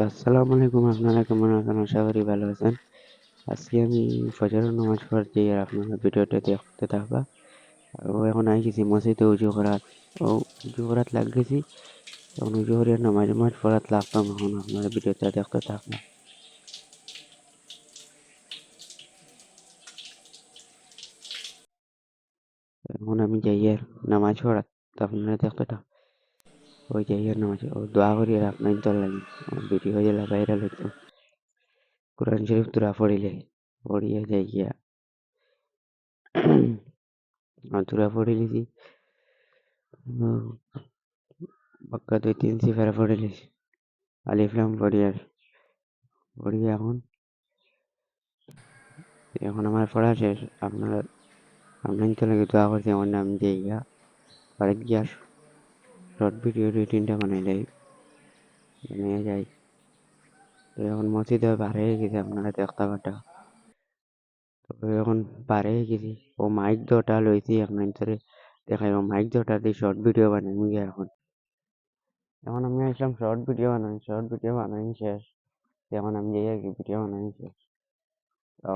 আসসালামু আলাইকুম, আপনারা কেমন আছেন? আশা করি ভালো আছেন। আজকে আমি ফজরের নামাজ পড়তে আর আপনারা ভিডিওটা দেখতে থাকবা। ও এখন আই গেছি মসজিদে উজু করাত লাগ গেছি। এখন উজু করে নামাজ পড়াত লাগতাম, এখন আপনারা ভিডিওটা দেখতে থাকবা। এখন আমি যাই আর নামাজ পড়াত, আপনারা দেখতে থাক। ওই যাই আর নামাজ ও দোয়া করি আর আপনার তো লাগি ভিডিও হয়ে গেলে ভাইরাল একদম। কোরআন শরীফ তুরা পড়িলে পড়িয়া যাই গিয়া তুরা পড়ি লিছি। বাক্কা 2-3 সিফারা পড়ে লিছি। আলিফ লাম পড়ি এখন। এখন আমার পড়া শেষ। আপনার তো লাগে দোয়া করছি আমার নাম দিয়ে গিয়া বাড়ি গিয়া শর্ট ভিডিও 2-3টা বানিয়ে যাই। তো এখন মসজিদে বার হয়ে গেছে, আপনারা দেখতে পাটা। তো এখন বার হয়ে গেছি। ও মাইক দুটা লইছি, আপনার ধরে দেখাই ও মাইক দুটা দিয়ে শর্ট ভিডিও বানাই গিয়া এখন আমি আসলাম শর্ট ভিডিও বানাই শেষ। এখন আমি যাই আর কি ভিডিও বানাই শেষ। ও